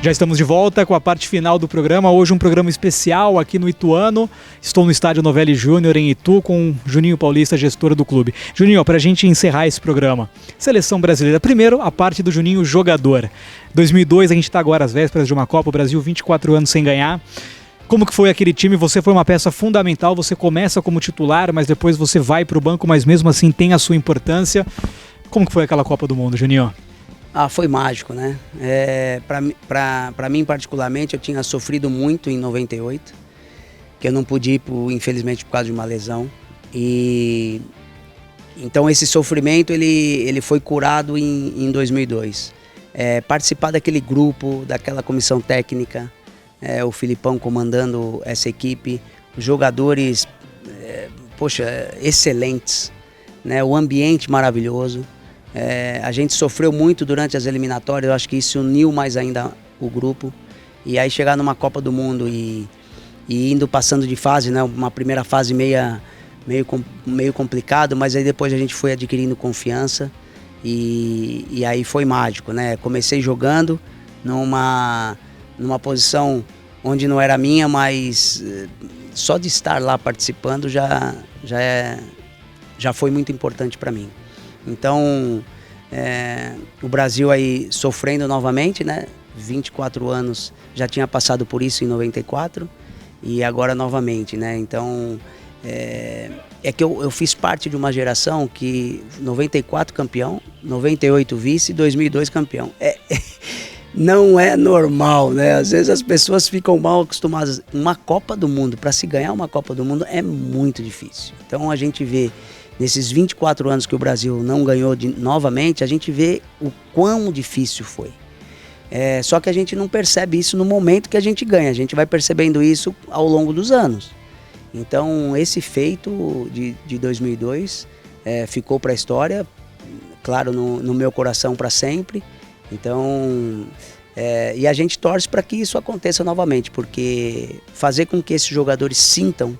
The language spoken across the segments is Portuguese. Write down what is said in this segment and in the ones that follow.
Já estamos de volta com a parte final do programa. Hoje um programa especial aqui no Ituano. Estou no estádio Novelli Júnior em Itu com Juninho Paulista, gestor do clube. Juninho, para a gente encerrar esse programa, seleção brasileira. Primeiro, a parte do Juninho jogador. 2002, a gente está agora às vésperas de uma Copa, o Brasil 24 anos sem ganhar. Como que foi aquele time? Você foi uma peça fundamental, você começa como titular, mas depois você vai para o banco, mas mesmo assim tem a sua importância. Como que foi aquela Copa do Mundo, Juninho? Foi mágico, né? Para mim, particularmente, eu tinha sofrido muito em 98, que eu não pude ir, infelizmente, por causa de uma lesão. E então esse sofrimento ele foi curado em 2002. Participar daquele grupo, daquela comissão técnica, o Filipão comandando essa equipe, os jogadores, excelentes, né? O ambiente maravilhoso. A gente sofreu muito durante as eliminatórias, eu acho que isso uniu mais ainda o grupo. E aí chegar numa Copa do Mundo e indo passando de fase, né? Uma primeira fase meio complicado, mas aí depois a gente foi adquirindo confiança e aí foi mágico, né? Comecei jogando numa posição onde não era minha, mas só de estar lá participando já foi muito importante para mim. Então, o Brasil aí sofrendo novamente, né? 24 anos, já tinha passado por isso em 94 e agora novamente, né? Então, que eu fiz parte de uma geração que 94 campeão, 98 vice, 2002 campeão. Não é normal, né? Às vezes as pessoas ficam mal acostumadas. Uma Copa do Mundo, para se ganhar uma Copa do Mundo é muito difícil. Então a gente vê nesses 24 anos que o Brasil não ganhou novamente, a gente vê o quão difícil foi. Só que a gente não percebe isso no momento que a gente ganha, a gente vai percebendo isso ao longo dos anos. Então esse feito de 2002 ficou para a história, claro, no meu coração para sempre. Então, e a gente torce para que isso aconteça novamente, porque fazer com que esses jogadores sintam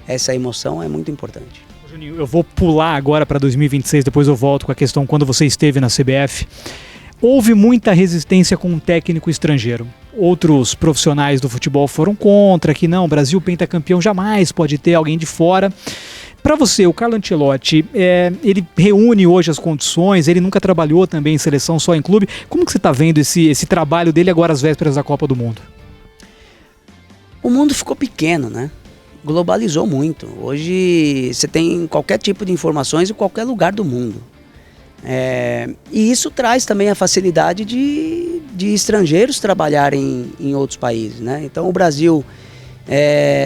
essa emoção é muito importante. Juninho, eu vou pular agora para 2026, depois eu volto com a questão quando você esteve na CBF. Houve muita resistência com um técnico estrangeiro. Outros profissionais do futebol foram contra, que não, Brasil pentacampeão jamais pode ter alguém de fora. Para você, o Carlo Ancelotti, ele reúne hoje as condições, ele nunca trabalhou também em seleção, só em clube. Como que você está vendo esse trabalho dele agora às vésperas da Copa do Mundo? O mundo ficou pequeno, né? Globalizou muito. Hoje você tem qualquer tipo de informações em qualquer lugar do mundo. E isso traz também a facilidade de estrangeiros trabalharem em outros países, né? Então o Brasil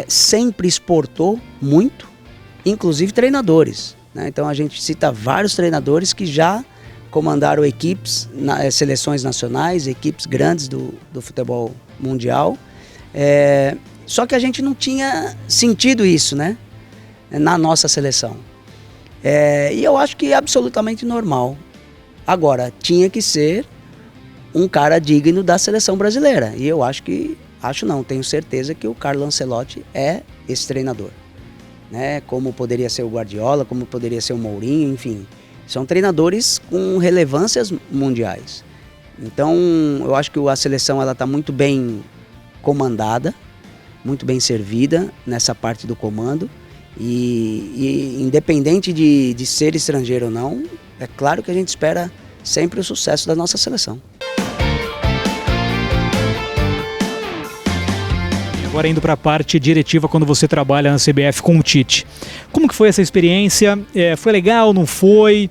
sempre exportou muito, inclusive treinadores, né? Então a gente cita vários treinadores que já comandaram equipes, seleções nacionais, equipes grandes do futebol mundial. Só que a gente não tinha sentido isso, né? Na nossa seleção. E eu acho que é absolutamente normal. Agora, tinha que ser um cara digno da seleção brasileira. E eu tenho certeza que o Carlo Ancelotti é esse treinador. Né? Como poderia ser o Guardiola, como poderia ser o Mourinho, enfim. São treinadores com relevâncias mundiais. Então, eu acho que a seleção está muito bem comandada, muito bem servida nessa parte do comando. E independente de ser estrangeiro ou não, é claro que a gente espera sempre o sucesso da nossa seleção. Agora indo para a parte diretiva, quando você trabalha na CBF com o Tite. Como que foi essa experiência? Foi legal, não foi?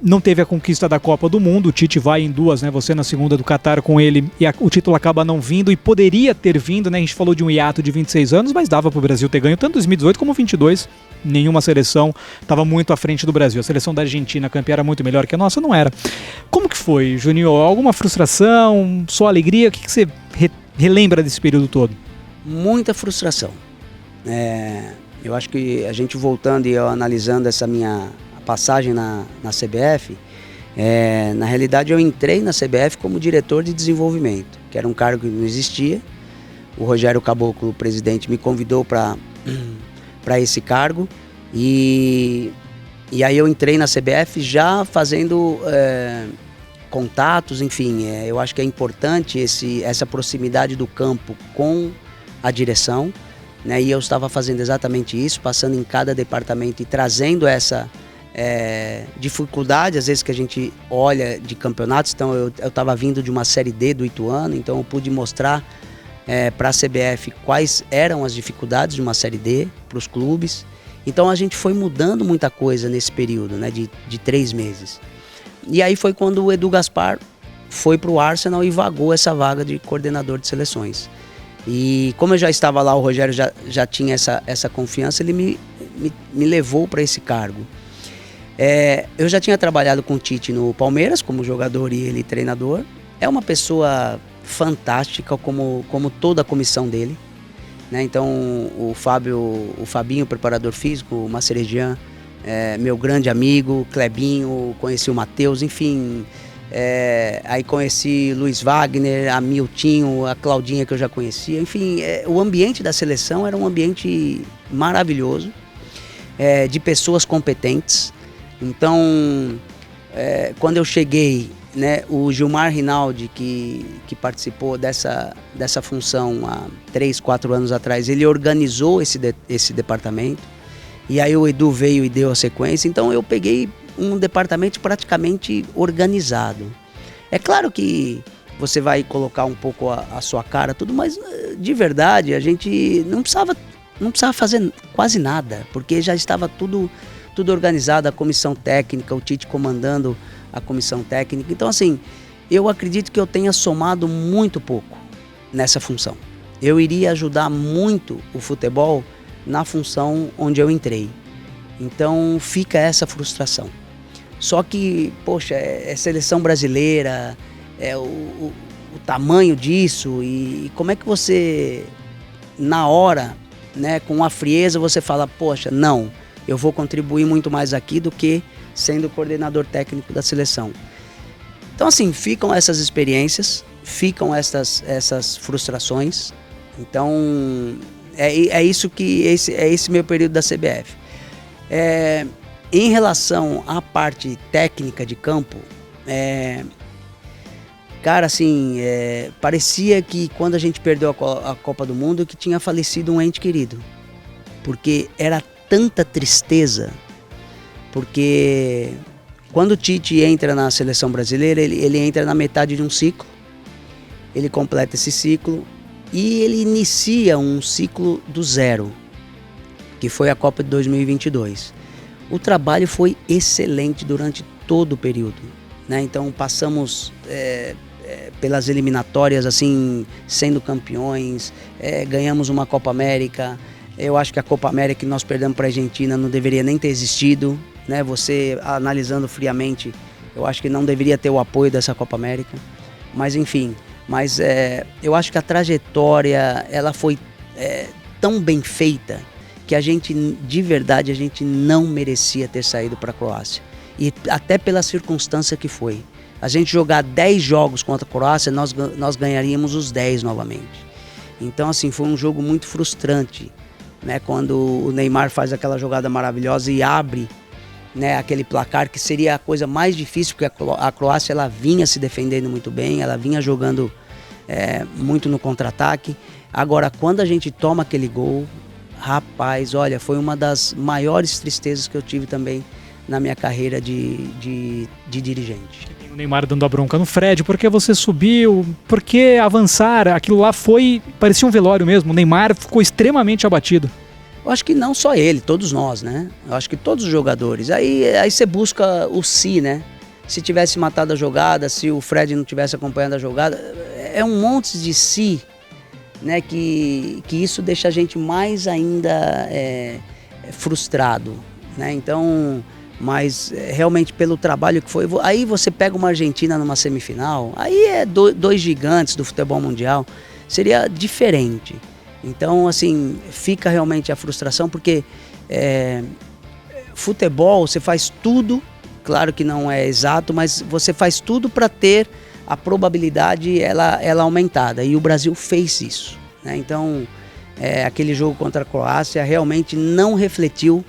Não teve a conquista da Copa do Mundo, o Tite vai em duas, né? Você na segunda do Catar com ele e o título acaba não vindo e poderia ter vindo, né? A gente falou de um hiato de 26 anos, mas dava para o Brasil ter ganho tanto 2018 como 22. Nenhuma seleção estava muito à frente do Brasil. A seleção da Argentina, campeã, era muito melhor que a nossa, não era. Como que foi, Juninho? Alguma frustração? Só alegria? O que você relembra desse período todo? Muita frustração. Eu acho que a gente voltando e eu analisando essa minha passagem na CBF, na realidade eu entrei na CBF como diretor de desenvolvimento, que era um cargo que não existia. O Rogério Caboclo, o presidente, me convidou para esse cargo e aí eu entrei na CBF já fazendo contatos, enfim, eu acho que é importante essa proximidade do campo com a direção, né? E eu estava fazendo exatamente isso, passando em cada departamento e trazendo essa dificuldade, às vezes, que a gente olha de campeonatos. Então eu estava vindo de uma Série D do Ituano, então eu pude mostrar para a CBF quais eram as dificuldades de uma Série D para os clubes. Então a gente foi mudando muita coisa nesse período, né, de 3 meses. E aí foi quando o Edu Gaspar foi para o Arsenal e vagou essa vaga de coordenador de seleções. E como eu já estava lá, o Rogério já tinha essa confiança, ele me levou para esse cargo. Eu já tinha trabalhado com o Tite no Palmeiras como jogador e ele treinador. É uma pessoa fantástica, como toda a comissão dele, né? Então o Fabinho, preparador físico, o Macerejan, meu grande amigo, Clebinho, conheci o Matheus, enfim, aí conheci Luiz Wagner, a Miltinho, a Claudinha, que eu já conhecia, enfim, o ambiente da seleção era um ambiente maravilhoso, de pessoas competentes. Então quando eu cheguei, né, o Gilmar Rinaldi, que participou dessa função há 3, 4 anos atrás, ele organizou esse departamento. E aí o Edu veio e deu a sequência. Então eu peguei um departamento praticamente organizado. É claro que você vai colocar um pouco a sua cara, tudo, mas de verdade a gente não precisava fazer quase nada, porque já estava tudo organizado, a comissão técnica, o Tite comandando a comissão técnica. Então, assim, eu acredito que eu tenha somado muito pouco nessa função. Eu iria ajudar muito o futebol na função onde eu entrei. Então fica essa frustração. Só que, poxa, é seleção brasileira, o tamanho disso, e como é que você, na hora, né, com a frieza, você fala, poxa, não, eu vou contribuir muito mais aqui do que sendo coordenador técnico da seleção. Então, assim, ficam essas experiências, ficam essas frustrações. Então é esse meu período da CBF. Em relação à parte técnica de campo, cara, assim, parecia que quando a gente perdeu a Copa do Mundo que tinha falecido um ente querido, porque era tanta tristeza, porque quando o Tite entra na seleção brasileira, ele entra na metade de um ciclo, ele completa esse ciclo e ele inicia um ciclo do zero, que foi a Copa de 2022. O trabalho foi excelente durante todo o período, né? Então passamos pelas eliminatórias, assim, sendo campeões, ganhamos uma Copa América. Eu acho que a Copa América que nós perdemos para a Argentina não deveria nem ter existido, né? Você analisando friamente, eu acho que não deveria ter o apoio dessa Copa América. Mas enfim, eu acho que a trajetória ela foi tão bem feita que a gente, de verdade, a gente não merecia ter saído para a Croácia. E até pela circunstância que foi. A gente jogar 10 jogos contra a Croácia, nós ganharíamos os 10 novamente. Então, assim, foi um jogo muito frustrante, né? Quando o Neymar faz aquela jogada maravilhosa e abre, né, aquele placar, que seria a coisa mais difícil, porque a Croácia ela vinha se defendendo muito bem, ela vinha jogando muito no contra-ataque. Agora, quando a gente toma aquele gol, rapaz, olha, foi uma das maiores tristezas que eu tive também na minha carreira de dirigente. O Neymar dando a bronca no Fred, por que você subiu, por que avançar, aquilo lá parecia um velório mesmo, o Neymar ficou extremamente abatido. Eu acho que não só ele, todos nós, né? Eu acho que todos os jogadores. Aí você busca o si, né? Se tivesse matado a jogada, se o Fred não tivesse acompanhando a jogada, é um monte de si, né? Que isso deixa a gente mais ainda frustrado, né? Então, mas realmente pelo trabalho que foi, aí você pega uma Argentina numa semifinal, aí dois gigantes do futebol mundial, seria diferente. Então, assim, fica realmente a frustração, porque futebol, você faz tudo, claro que não é exato, mas você faz tudo para ter a probabilidade ela aumentada, e o Brasil fez isso, né? Então, aquele jogo contra a Croácia realmente não refletiu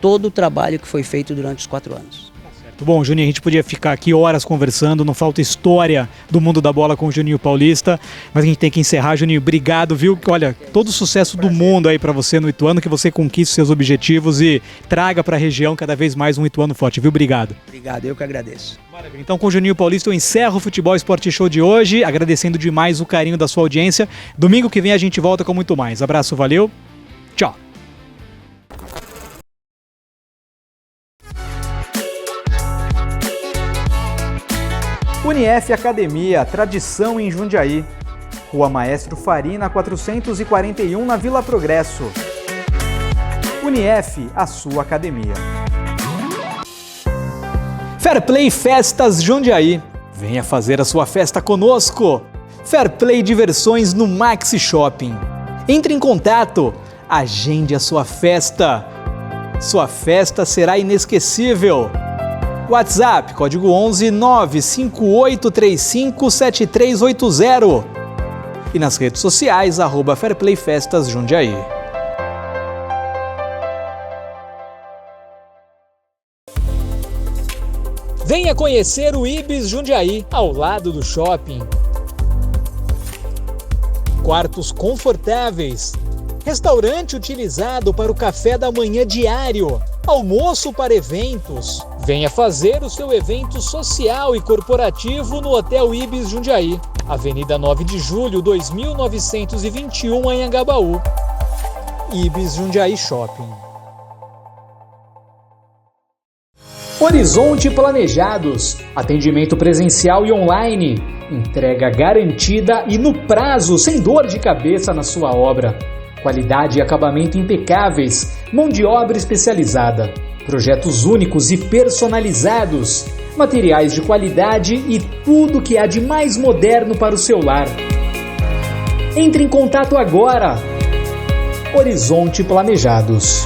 todo o trabalho que foi feito durante os 4 anos. Bom, Juninho, a gente podia ficar aqui horas conversando, não falta história do mundo da bola com o Juninho Paulista, mas a gente tem que encerrar. Juninho, obrigado, viu? Olha, todo o sucesso do mundo aí pra você no Ituano, que você conquiste seus objetivos e traga pra região cada vez mais um Ituano forte, viu? Obrigado. Obrigado, eu que agradeço. Maravilha. Então, com o Juninho Paulista, eu encerro o Futebol Esporte Show de hoje, agradecendo demais o carinho da sua audiência. Domingo que vem a gente volta com muito mais. Abraço, valeu, tchau. Unief Academia, tradição em Jundiaí. Rua Maestro Farina, 441, na Vila Progresso. Unief, a sua academia. Fair Play Festas Jundiaí. Venha fazer a sua festa conosco. Fair Play Diversões no Maxi Shopping. Entre em contato, agende a sua festa. Sua festa será inesquecível. WhatsApp, código 11 95835 7380. E nas redes sociais, @Fairplay Festas Jundiaí. Venha conhecer o Ibis Jundiaí, ao lado do shopping. Quartos confortáveis. Restaurante utilizado para o café da manhã diário. Almoço para eventos. Venha fazer o seu evento social e corporativo no Hotel Ibis Jundiaí. Avenida 9 de Julho, 2921, em Anhangabaú. Ibis Jundiaí Shopping. Horizonte Planejados. Atendimento presencial e online. Entrega garantida e no prazo, sem dor de cabeça na sua obra. Qualidade e acabamento impecáveis, mão de obra especializada, projetos únicos e personalizados, materiais de qualidade e tudo que há de mais moderno para o seu lar. Entre em contato agora. Horizonte Planejados.